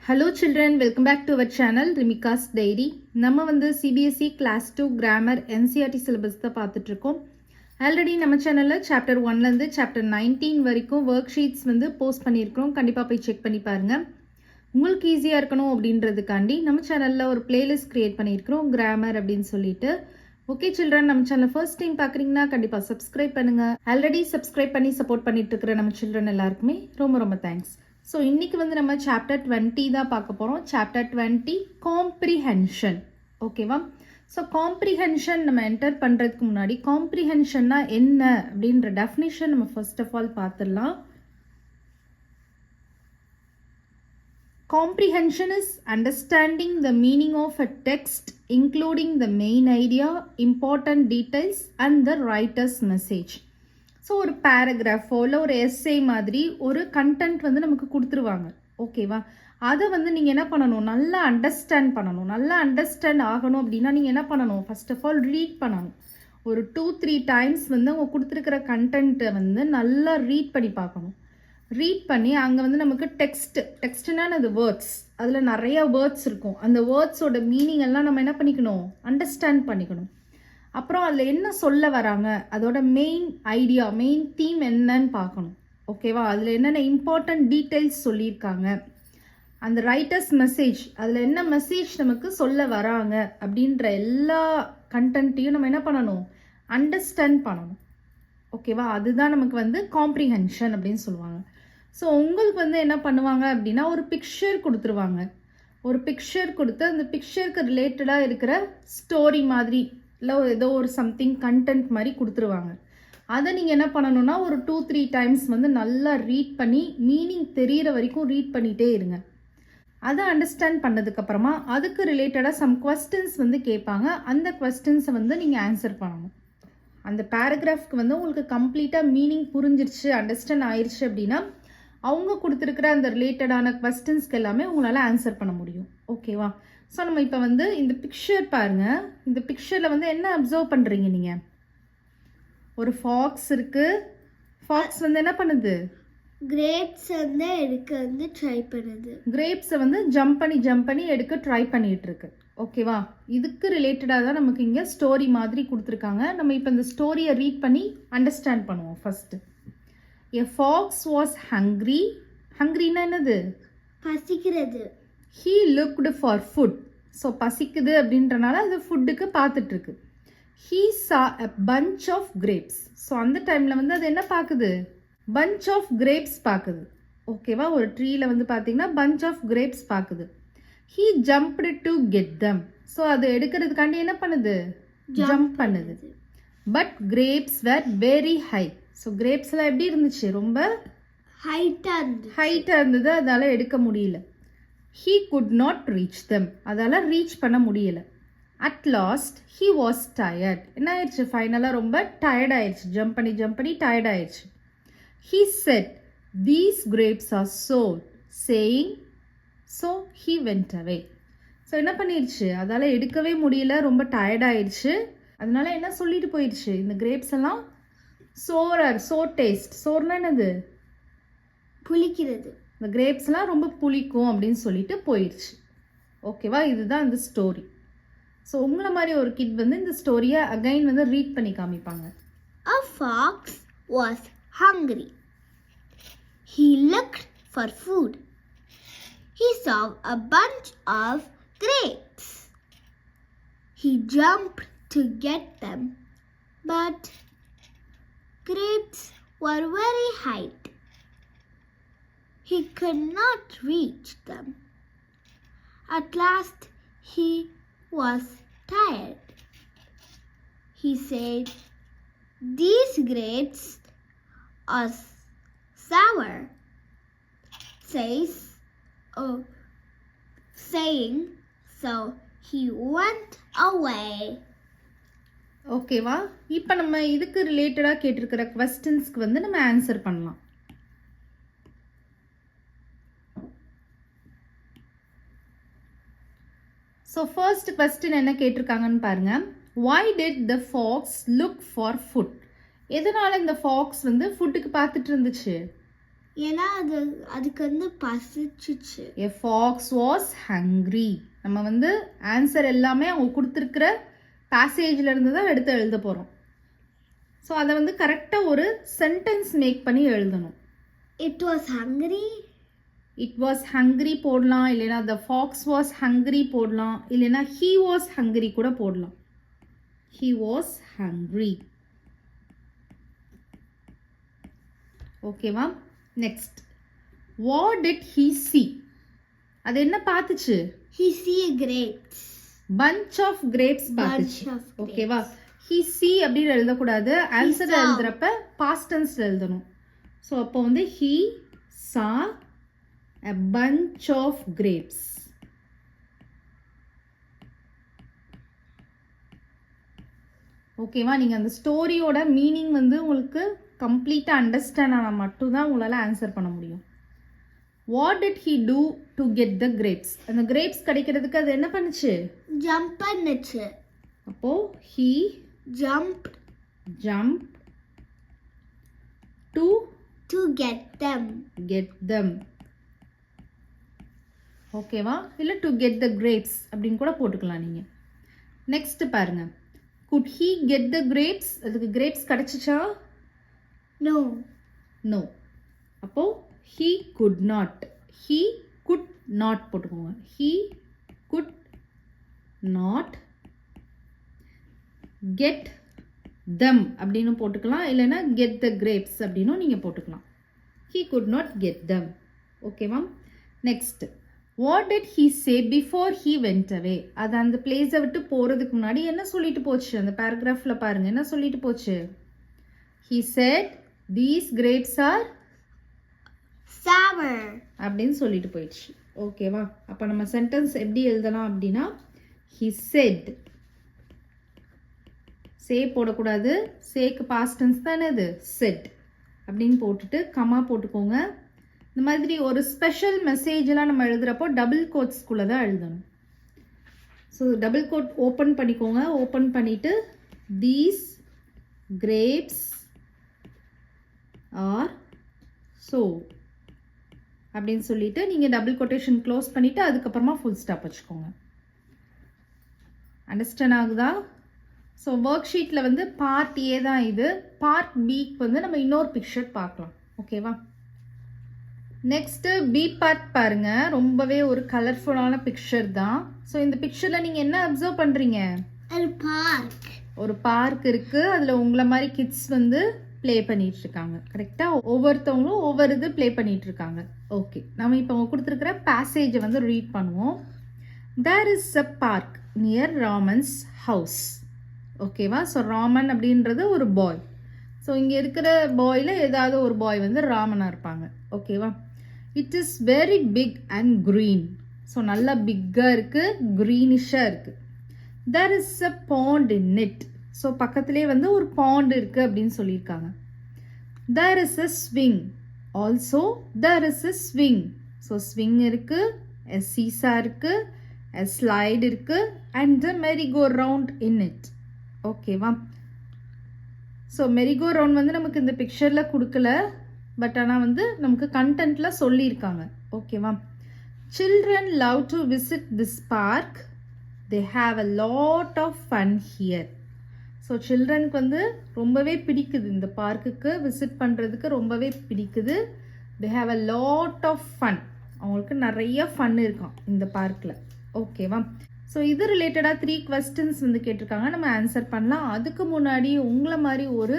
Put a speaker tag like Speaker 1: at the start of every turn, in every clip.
Speaker 1: Hello children, welcome back to our channel Rimika's Diary. நம்ம வந்து CBSE Class 2 Grammar NCERT syllabus தான் பார்த்துட்டு இருக்கோம். ஆல்ரெடி நம்ம சேனலில் சாப்டர் 1லேருந்து சாப்டர் 19 வரைக்கும் ஒர்க் ஷீட்ஸ் வந்து போஸ்ட் பண்ணியிருக்கிறோம். கண்டிப்பாக போய் செக் பண்ணி பாருங்கள். உங்களுக்கு ஈஸியாக இருக்கணும் அப்படின்றதுக்காண்டி நம்ம சேனலில் ஒரு பிளேலிஸ்ட் க்ரியேட் பண்ணியிருக்கிறோம், கிராமர் அப்படின்னு சொல்லிட்டு. ஓகே சில்ட்ரன், நம்ம சேனல் ஃபர்ஸ்ட் டைம் பார்க்குறீங்கன்னா கண்டிப்பாக சப்ஸ்கிரைப் பண்ணுங்கள். ஆல்ரெடி சப்ஸ்கிரைப் பண்ணி சப்போர்ட் பண்ணிட்டு இருக்கிற நம்ம சில்ட்ரன் எல்லாருக்குமே ரொம்ப ரொம்ப தேங்க்ஸ். ஸோ இன்றைக்கி வந்து நம்ம சாப்டர் 20 தான் பார்க்க போகிறோம். Chapter 20 comprehension. ஓகேவா? ஸோ காம்ப்ரிஹென்ஷன் நம்ம என்டர் பண்ணுறதுக்கு முன்னாடி காம்ப்ரிஹென்ஷன்னா என்ன அப்படின்ற டெஃபினிஷன் நம்ம ஃபர்ஸ்ட் ஆஃப் ஆல் பார்த்துடலாம். Comprehension is understanding the meaning of a text, including the main idea, important details, and the writer's message. So ஒரு பேராகிராஃபோ இல்லை ஒரு எஸ்ஸே மாதிரி ஒரு கண்டென்ட் வந்து நமக்கு கொடுத்துருவாங்க. ஓகேவா? அதை வந்து நீங்கள் என்ன பண்ணணும், நல்லா அண்டர்ஸ்டாண்ட் பண்ணணும். நல்லா அண்டர்ஸ்டாண்ட் ஆகணும் அப்படின்னா நீங்கள் என்ன பண்ணணும், ஃபர்ஸ்ட் ஆஃப் ஆல் ரீட் பண்ணணும். ஒரு 2-3 டைம்ஸ் வந்து அவங்க கொடுத்துருக்கிற கண்டென்ட்டை வந்து நல்லா ரீட் பண்ணி பார்க்கணும். ரீட் பண்ணி அங்கே வந்து நமக்கு டெக்ஸ்ட்னா அது வேர்ட்ஸ், அதில் நிறைய வேர்ட்ஸ் இருக்கும். அந்த வேர்ட்ஸோட மீனிங் எல்லாம் நம்ம என்ன பண்ணிக்கணும், அண்டர்ஸ்டாண்ட் பண்ணிக்கணும். அப்புறம் அதில் என்ன சொல்ல வராங்க, அதோட மெயின் ஐடியா, மெயின் தீம் என்னன்னு பார்க்கணும். ஓகேவா? அதில் என்னென்ன இம்பார்ட்டன்ட் டீட்டெயில்ஸ் சொல்லியிருக்காங்க, அந்த ரைட்டர்ஸ் மெசேஜ், அதில் என்ன மெசேஜ் நமக்கு சொல்ல வராங்க அப்படின்ற எல்லா கண்டென்ட்டையும் நம்ம என்ன பண்ணணும், அண்டர்ஸ்டாண்ட் பண்ணணும். ஓகேவா? அதுதான் நமக்கு வந்து காம்ப்ரிஹென்ஷன் அப்படின்னு சொல்லுவாங்க. ஸோ உங்களுக்கு வந்து என்ன பண்ணுவாங்க அப்படின்னா ஒரு பிக்சர் கொடுத்துருவாங்க. ஒரு பிக்சர் கொடுத்து அந்த பிக்சருக்கு ரிலேட்டடாக இருக்கிற ஸ்டோரி மாதிரி இல்லை ஏதோ ஒரு சம்திங் கண்டென்ட் மாதிரி கொடுத்துருவாங்க. அதை நீங்கள் என்ன பண்ணணும்னா ஒரு 2-3 டைம்ஸ் வந்து நல்லா ரீட் பண்ணி மீனிங் தெரிகிற வரைக்கும் ரீட் பண்ணிகிட்டே இருங்க. அதை அண்டர்ஸ்டாண்ட் பண்ணதுக்கப்புறமா அதுக்கு ரிலேட்டடாக சம் கொஸ்டின்ஸ் வந்து கேட்பாங்க. அந்த கொஸ்டின்ஸை வந்து நீங்கள் ஆன்சர் பண்ணணும். அந்த பேராகிராஃப்க்கு வந்து உங்களுக்கு கம்ப்ளீட்டாக மீனிங் புரிஞ்சிருச்சு, அண்டர்ஸ்டாண்ட் ஆயிடுச்சு அப்படின்னா அவங்க கொடுத்துருக்கிற அந்த ரிலேட்டடான கொஸ்டின்ஸ்க்கு எல்லாமே உங்களால் ஆன்சர் பண்ண முடியும். ஓகேவா? ஸோ நம்ம இப்போ வந்து இந்த பிக்சர் பாருங்கள். இந்த பிக்சரில் வந்து என்ன அப்சர்வ் பண்ணுறீங்க நீங்கள்? ஒரு இருக்குது. ஃபாக்ஸ் வந்து என்ன பண்ணுது,
Speaker 2: கிரேப்ஸ் வந்து எடுக்க வந்து ட்ரை பண்ணுது.
Speaker 1: கிரேப்ஸை வந்து ஜம்ப் பண்ணி எடுக்க ட்ரை பண்ணிட்டு இருக்கு. ஓகேவா? இதுக்கு ரிலேட்டடாக தான் நமக்கு இங்கே ஸ்டோரி மாதிரி கொடுத்துருக்காங்க. நம்ம இப்போ இந்த ஸ்டோரியை ரீட் பண்ணி அண்டர்ஸ்டாண்ட் பண்ணுவோம். First, A fox was hungry. ஹங்க்ரின்னா என்னது,
Speaker 2: பசிக்கிறது.
Speaker 1: He looked for food. So பசிக்குது அப்படின்றனால அது ஃபுட்டுக்கு பார்த்துட்ருக்கு. He saw a bunch of grapes. So அந்த டைமில் வந்து அது என்ன பார்க்குது, bunch of grapes பார்க்குது. ஓகேவா? ஒரு ட்ரீயில் வந்து பார்த்தீங்கன்னா bunch of grapes பார்க்குது. He jumped to get them. So அது எடுக்கிறதுக்காண்டி என்ன பண்ணுது, ஜம்ப் பண்ணுது. But grapes were very high. So கிரேப்ஸ்லாம் எப்படி இருந்துச்சு, ரொம்ப ஹைட்டாக இருந்தது. அதால் எடுக்க முடியல. He could not reach them. அதால் ரீச் பண்ண முடியல. At last he was tired. என்ன ஆயிடுச்சு, ஃபைனலாக ரொம்ப டயர்ட் ஆயிடுச்சு. ஜம்ப் பண்ணி டயர்ட் ஆயிடுச்சு. He said, these grapes are sour, saying, so he went away. So என்ன பண்ணிடுச்சு, அதால் எடுக்கவே முடியல, ரொம்ப டயர்ட் ஆயிடுச்சு. அதனால என்ன சொல்லிட்டு போயிடுச்சு, இந்த கிரேப்ஸ் எல்லாம் சோர் டேஸ்ட். சோர்னா என்னது,
Speaker 2: புளிக்கிறது.
Speaker 1: இந்த கிரேப்ஸ்லாம் ரொம்ப புளிக்கும் அப்படின்னு சொல்லிட்டு போயிடுச்சு. ஓகேவா? இதுதான் இந்த ஸ்டோரி. ஸோ உங்களை மாதிரி ஒரு கிட் வந்து இந்த ஸ்டோரியை அகைன் வந்து ரீட் பண்ணி காமிப்பாங்க.
Speaker 2: A fox was hungry. He looked for food. He saw a bunch of grapes. He jumped to get them, but grapes were very high. He could not reach them. At last he was tired. He said, these grapes are sour, saying, so he went away.
Speaker 1: ஓகேவா? இப்போ நம்ம இதுக்கு ரிலேட்டடாக கேட்டிருக்கிற கொஸ்டின்ஸ்க்கு வந்து நம்ம answer பண்ணலாம். So first question என்ன கேட்டிருக்காங்கன்னு பாருங்க. Why did the fox look for food? எதனால இந்த ஃபாக்ஸ் வந்து ஃபுட்டுக்கு பார்த்துட்டு இருந்துச்சு?
Speaker 2: ஏன்னா அதுக்கு வந்து பசிச்சுச்சு.
Speaker 1: A fox was hungry. நம்ம வந்து ஆன்சர் எல்லாமே அவங்க கொடுத்துருக்கிற பேசேஜில் இருந்து தான் எடுத்து எழுத போகிறோம். ஸோ அதை வந்து கரெக்டாக ஒரு சென்டென்ஸ் மேக் பண்ணி எழுதணும்.
Speaker 2: It was hungry.
Speaker 1: It was hungry போடலாம், இல்லைனா the fox was hungry போடலாம், இல்லைனா he was hungry கூட போடலாம். He was hungry. ஓகேவா? Next, what did he see? அது என்ன பார்த்துச்சு?
Speaker 2: He see grapes.
Speaker 1: Bunch of grapes பார்த்துச்சு.
Speaker 2: Bunch of grapes.
Speaker 1: ஓகேவா? he see அப்படின்னு எழுதக்கூடாது, ஆன்சர் எழுதுறப்ப past tense எழுதணும். ஸோ அப்போ வந்து he saw a bunch of grapes. ஓகேவா? நீங்கள் அந்த ஸ்டோரியோட மீனிங் வந்து உங்களுக்கு கம்ப்ளீட்டாக அண்டர்ஸ்டாண்ட் ஆனால் மட்டும்தான் உங்களால் ஆன்சர் பண்ண முடியும். What did he do to get the grapes? அந்த கிரேப்ஸ் கிடைக்கிறதுக்கு அது என்ன பண்ணுச்சு?
Speaker 2: ஜம்ப் பண்ணுச்சு.
Speaker 1: அப்போ he
Speaker 2: jump to get them.
Speaker 1: ஓகேவா? இல்லை டு கெட் த கிரேப்ஸ் அப்படின்னு கூட போட்டுக்கலாம் நீங்கள். நெக்ஸ்ட் பாருங்க, could he get the grapes? அதுக்கு grapes கிடைச்சிச்சா? No. அப்போ he could not போட்டுக்கோங்க. he could not get them அப்படின்னு போட்டுக்கலாம், இல்லைன்னா get the grapes அப்படின்னு நீங்கள் போட்டுக்கலாம். he could not get them. ஓகேவா? Next, what did he say before he went away? அது அந்த பிளேஸை விட்டு போகிறதுக்கு முன்னாடி என்ன சொல்லிட்டு போச்சு? அந்த பேராகிராஃபில் பாருங்கள் என்ன சொல்லிட்டு போச்சு? he said these grapes are
Speaker 2: sour
Speaker 1: அப்படின்னு சொல்லிட்டு போயிடுச்சு. ஓகேவா? அப்போ நம்ம சென்டென்ஸ் எப்படி எழுதலாம் அப்படின்னா, he said, say போடக்கூடாது, சேக்கு பாஸ்ட் டென்ஸ் தானே இது, said அப்படின்னு போட்டுட்டு கமா போட்டுக்கோங்க. இந்த மாதிரி ஒரு ஸ்பெஷல் மெசேஜெலாம் நம்ம எழுதுகிறப்போ டபுள் கோட்ஸ்குள்ளே தான் எழுதணும். ஸோ டபுள் கோட் ஓப்பன் பண்ணிக்கோங்க. ஓப்பன் பண்ணிவிட்டு தீஸ் கிரேப்ஸ் ஆர் ஸோ அப்படின்னு சொல்லிட்டு நீங்கள் டபுள் கொட்டேஷன் க்ளோஸ் பண்ணிவிட்டு அதுக்கப்புறமா ஃபுல் ஸ்டாப் வச்சுக்கோங்க. அண்டர்ஸ்டாண்ட் ஆகுதா? ஸோ ஒர்க் ஷீட்டில் வந்து பார்ட் ஏ தான் இது. பார்ட் பிக்கு வந்து நம்ம இன்னொரு பிக்சர் பார்க்கலாம். ஓகேவா? நெக்ஸ்ட்டு பி பார்ட் பாருங்க, ரொம்பவே ஒரு கலர்ஃபுல்லான பிக்சர் தான். ஸோ இந்த பிக்சரில் நீங்கள் என்ன அப்சர்வ் பண்ணுறீங்க? ஒரு பார்க் இருக்குது, அதில் உங்களை மாதிரி கிட்ஸ் வந்து ப்ளே பண்ணிட்டு இருக்காங்க. கரெக்டாக ஒவ்வொருத்தவங்களும் ஒவ்வொரு இது ப்ளே பண்ணிட்டு இருக்காங்க. ஓகே, நம்ம இப்போ கொடுத்துருக்கிற பேசேஜை வந்து ரீட் பண்ணுவோம். There is a park near Raman's house. ஓகேவா? ஸோ ராமன் அப்படின்றது ஒரு பாய். ஸோ இங்கே இருக்கிற பாயில் ஏதாவது ஒரு பாய் வந்து ராமனாக இருப்பாங்க. ஓகேவா? It is very big and green. So நல்லா பிக்காக இருக்குது, க்ரீனிஷாக இருக்குது. There is a pond in it. So பக்கத்துலேயே வந்து ஒரு பாண்ட் இருக்குது அப்படின்னு சொல்லியிருக்காங்க. There is a swing. Also there is a swing. So swing இருக்குது, எ சீசா இருக்குது, எ ஸ்லைடு இருக்குது, and the merry go round in it. ஓகேவா? ஸோ மெரிகோ ரவுண்ட் வந்து நமக்கு இந்த பிக்சரில் கொடுக்கல, பட் ஆனால் வந்து நமக்கு கண்டென்ட்டில் சொல்லியிருக்காங்க. ஓகேவா? Children love to visit this park. They have a lot of fun here. So சில்ட்ரனுக்கு வந்து ரொம்பவே பிடிக்குது, இந்த பார்க்குக்கு விசிட் பண்ணுறதுக்கு ரொம்பவே பிடிக்குது. They have a lot of fun. அவங்களுக்கு நிறைய ஃபன் இருக்கான் இந்த பார்க்கில். ஓகேவா? ஸோ இது ரிலேட்டடாக 3 questions வந்து கேட்டிருக்காங்க, நம்ம ஆன்சர் பண்ணலாம். அதுக்கு முன்னாடி உங்களை மாதிரி ஒரு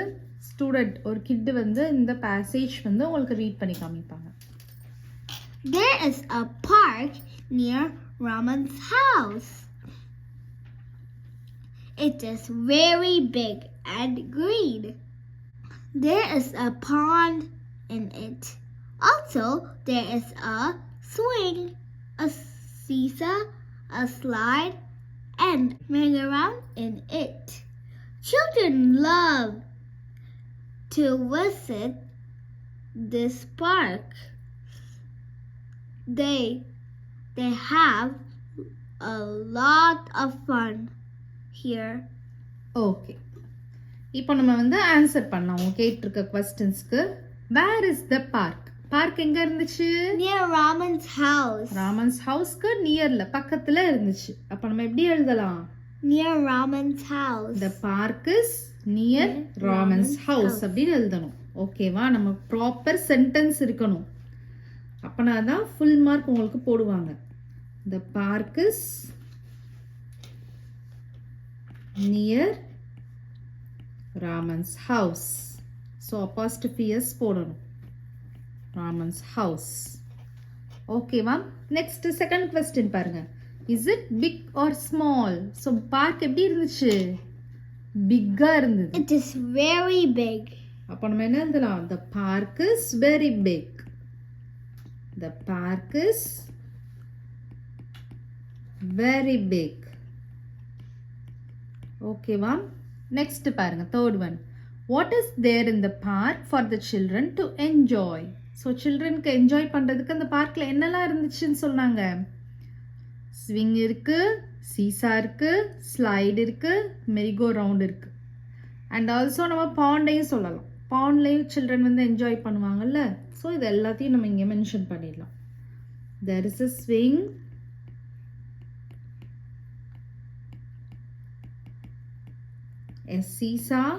Speaker 1: ஸ்டூடெண்ட், ஒரு கிட்டு வந்து இந்த பேசேஜ் வந்து உங்களுக்கு ரீட் பண்ணி காமிப்பாங்க.
Speaker 2: There is a park near Raman's house. It is very big and green. There is a pond in it. Also, there is a swing, a seesaw, a slide, and merry-go-round in it. Children love to visit this park. They have a lot of fun here.
Speaker 1: Okay, இப்போ நம்ம வந்து answer பண்ணலாம். அவங்க கேட்டிருக்க கொஸ்டின்ஸ்க்கு. Where is the park? Park எங்க இருந்துச்சு?
Speaker 2: Near Raman's house.
Speaker 1: Raman's ஹவுஸ்க்கு நியர்ல பக்கத்துல இருந்துச்சு. அப்ப நம்ம எப்படி எழுதலாம்?
Speaker 2: Near Raman's house.
Speaker 1: The park is near Raman's house அப்படின்னு எழுதணும். ஓகேவா? நம்ம ப்ராப்பர் சென்டென்ஸ் இருக்கணும். அப்பனா தான் ஃபுல் மார்க் உங்களுக்கு போடுவாங்க. The park is near Raman's house. So apostrophe s போடணும். Raman's house. ஓகேவா? நெக்ஸ்ட் செகண்ட் கொஸ்டின் பாருங்க. Is it big or small? So park எப்படி இருந்துச்சு? பிக்கா இருந்தது.
Speaker 2: It is very big.
Speaker 1: அப்ப நம்ம என்ன எழுதலாம்? The park is very big. The park is very big. ஓகேவா? நெக்ஸ்ட் பாருங்க third one. What is there in the park for the children to enjoy? So சில்ட்ரனுக்கு என்ஜாய் பண்ணுறதுக்கு அந்த பார்க்கில் என்னெல்லாம் இருந்துச்சுன்னு சொன்னாங்க? ஸ்விங் இருக்கு, சீசா இருக்கு, ஸ்லைடு இருக்கு, மெரிகோ ரவுண்ட் இருக்கு. அண்ட் ஆல்சோ நம்ம பாண்டையும் சொல்லலாம். பாண்ட்லேயும் சில்ட்ரன் வந்து என்ஜாய் பண்ணுவாங்கல்ல. ஸோ இது எல்லாத்தையும் நம்ம இங்கே மென்ஷன் பண்ணிடலாம். There is a swing, a seesaw,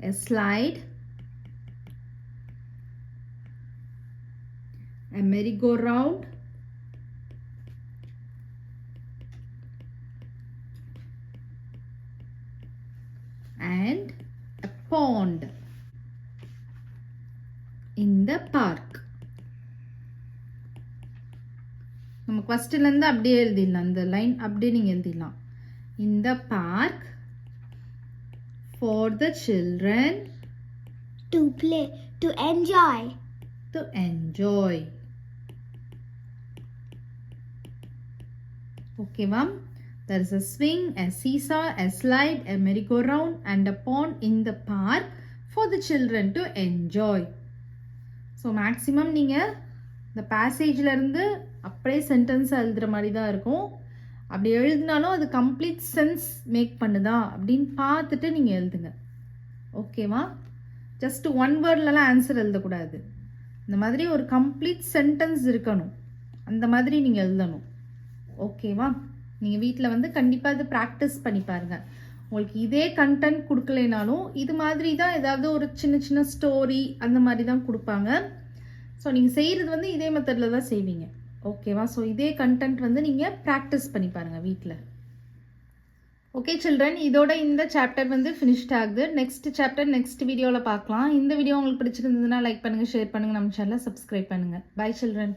Speaker 1: a slide, a merry-go-round, and a pond in the park. நம்ம क्वेश्चनல இருந்து அப்படியே எழுதிடலாம். அந்த லைன் அப்படியே நீங்க எழுதிடலாம். In the park for the children
Speaker 2: To play, to enjoy.
Speaker 1: to enjoy. Okay, ma'am. There is a swing, a seesaw, a slide, a merry-go-round, and a pond in the park for the children to enjoy. So, maximum நீங்கள் இந்த பேசேஜில் இருந்து அப்படியே sentence எழுதுகிற மாதிரி தான் இருக்கும். அப்படி எழுதினாலும் அது கம்ப்ளீட் சென்ஸ் மேக் பண்ணுதா அப்படின்னு பார்த்துட்டு நீங்கள் எழுதுங்க. ஓகேவா? ஜஸ்ட் ஒன் வேர்ட்லலாம் ஆன்சர் எழுதக்கூடாது. இந்த மாதிரி ஒரு கம்ப்ளீட் சென்டென்ஸ் இருக்கணும். அந்த மாதிரி நீங்கள் எழுதணும். ஓகேவா? நீங்கள் வீட்டில் வந்து கண்டிப்பாக இது ப்ராக்டிஸ் பண்ணி பாருங்கள். உங்களுக்கு இதே கண்டென்ட் கொடுக்கலைனாலும் இது மாதிரி தான் ஏதாவது ஒரு சின்ன சின்ன ஸ்டோரி அந்த மாதிரி தான் கொடுப்பாங்க. ஸோ நீங்கள் செய்கிறது வந்து இதே மெத்தடில் தான் செய்வீங்க. ஓகேவா? ஸோ இதே கண்டென்ட் வந்து நீங்கள் ப்ராக்டிஸ் பண்ணி பாருங்கள் வீட்டில். ஓகே சில்ட்ரன், இதோட இந்த சாப்டர் வந்து ஃபினிஷ்ட் ஆகுது. நெக்ஸ்ட் சாப்டர் நெக்ஸ்ட் வீடியோவில் பார்க்கலாம். இந்த வீடியோ உங்களுக்கு பிடிச்சிருந்ததுன்னா லைக் பண்ணுங்கள், ஷேர் பண்ணுங்கள், நம்ம சேனலை சப்ஸ்கிரைப் பண்ணுங்கள். Bye children.